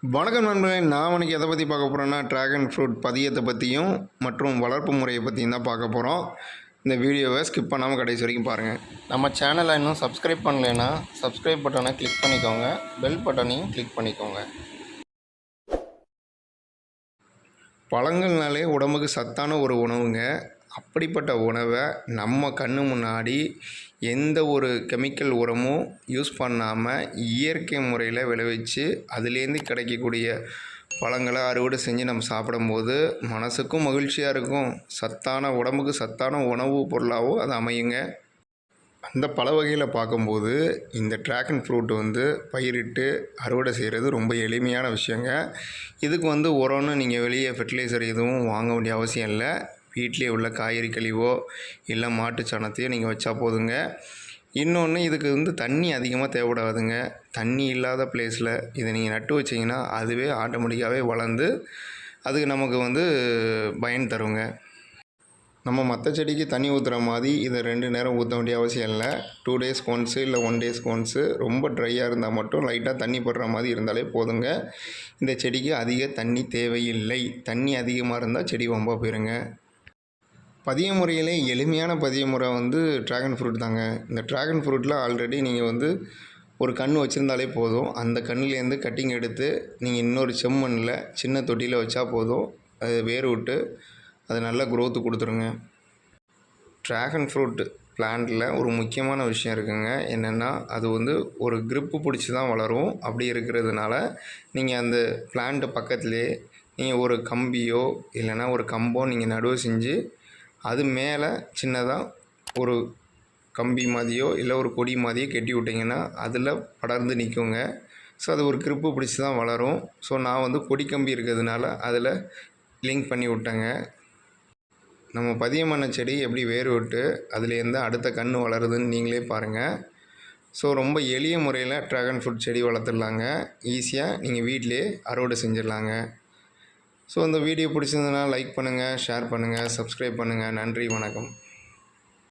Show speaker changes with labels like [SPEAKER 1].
[SPEAKER 1] வணக்கம் நண்பர்களே, நான் இன்னைக்கு எதை பற்றி பார்க்க போகிறேன்னா ட்ராகன் ஃப்ரூட் பதியத்தை பற்றியும் மற்றும் வளர்ப்பு முறையை பற்றியும் தான் பார்க்க போகிறோம். இந்த வீடியோவை ஸ்கிப் பண்ணாமல் கடைசி வரைக்கும் பாருங்கள். நம்ம சேனலை இன்னும் சப்ஸ்கிரைப் பண்ணலைன்னா சப்ஸ்கிரைப் பட்டனை கிளிக் பண்ணிக்கோங்க, பெல் பட்டனையும் கிளிக் பண்ணிக்கோங்க. பழங்கள்னாலே உடம்புக்கு சத்தான ஒரு உணவுங்க. அப்படிப்பட்ட உணவை நம்ம கண்ணு முன்னாடி எந்த ஒரு கெமிக்கல் உரமும் யூஸ் பண்ணாமல் இயற்கை முறையில் விளைவிச்சு அதுலேருந்து கிடைக்கக்கூடிய பழங்களை அறுவடை செஞ்சு நம்ம சாப்பிடும்போது மனசுக்கும் மகிழ்ச்சியாக இருக்கும். உடம்புக்கு சத்தான உணவு பொருளாகவும் அது அமையுங்க. அந்த பல வகையில் பார்க்கும்போது இந்த ட்ராகன் ஃப்ரூட் பயிரிட்டு அறுவடை செய்கிறது ரொம்ப எளிமையான விஷயங்க. இதுக்கு உரம்னு நீங்கள் வெளியே ஃபெர்டிலைசர் எதுவும் வாங்க வேண்டிய அவசியம் இல்லை. வீட்டிலே உள்ள காய்கறி கழிவோ இல்லை மாட்டு சாணத்தையோ நீங்கள் வச்சா போதுங்க. இன்னொன்று, இதுக்கு தண்ணி அதிகமாக தேவைப்படாதுங்க. தண்ணி இல்லாத பிளேஸில் இதை நீங்கள் நட்டு வச்சிங்கன்னா அதுவே ஆட்டோமேட்டிக்காகவே வளர்ந்து அதுக்கு நமக்கு பயன் தருங்க. நம்ம மற்ற செடிக்கு தண்ணி ஊற்றுற மாதிரி இதை 2 நேரம் ஊற்ற வேண்டிய அவசியம் இல்லை. 2 டேஸ்க்கு ஒன்ஸு இல்லை 1 டேஸ்க்கு ஒன்ஸு ரொம்ப ட்ரையாக இருந்தால் மட்டும் லைட்டாக தண்ணி படுற மாதிரி இருந்தாலே போதுங்க. இந்த செடிக்கு அதிக தண்ணி தேவையில்லை. தண்ணி அதிகமாக இருந்தால் செடி வம்பா போயிருங்க. பதிய முறையிலே எளிமையான பதிய முறை ட்ராகன் ஃப்ரூட் தாங்க. இந்த ட்ராகன் ஃப்ரூட்டில் ஆல்ரெடி நீங்கள் ஒரு கன்று வச்சுருந்தாலே போதும். அந்த கன்றுலேருந்து கட்டிங் எடுத்து நீங்கள் இன்னொரு செம்மண்ணில் சின்ன தொட்டியில் வச்சா போதும். அது வேர் விட்டு அது நல்ல க்ரோத்து கொடுத்துருங்க. ட்ராகன் ஃப்ரூட் பிளான்ட்டில் ஒரு முக்கியமான விஷயம் இருக்குங்க. என்னென்னா அது ஒரு க்ரிப்பு பிடிச்சி தான் வளரும். அப்படி இருக்கிறதுனால நீங்கள் அந்த பிளான்ட்டு பக்கத்துலேயே நீங்கள் ஒரு கம்பியோ இல்லைன்னா ஒரு கம்போ நீங்கள் நடுவு செஞ்சு அது மேலே சின்னதாக ஒரு கம்பி மாதிரியோ இல்லை ஒரு கொடி மாதிரியோ கட்டி விட்டிங்கன்னா அதில் படர்ந்து நிற்குங்க. ஸோ அது ஒரு கிரிப்பு பிடிச்சி தான் வளரும். ஸோ நான் கொடி கம்பி இருக்கிறதுனால அதில் லிங்க் பண்ணி விட்டேங்க. நம்ம பதியம் பண்ண செடி எப்படி வேர் விட்டு அதுலேருந்து அடுத்த கன்று வளருதுன்னு நீங்களே பாருங்கள். ஸோ ரொம்ப எளிய முறையில் ட்ராகன் ஃப்ரூட் செடி வளர்த்துடலாங்க. ஈஸியாக நீங்கள் வீட்டிலே அறுவடை செஞ்சிடலாங்க. ஸோ இந்த வீடியோ பிடிச்சிருந்ததுன்னா லைக் பண்ணுங்கள், ஷேர் பண்ணுங்கள், சப்ஸ்கிரைப் பண்ணுங்கள். நன்றி, வணக்கம்.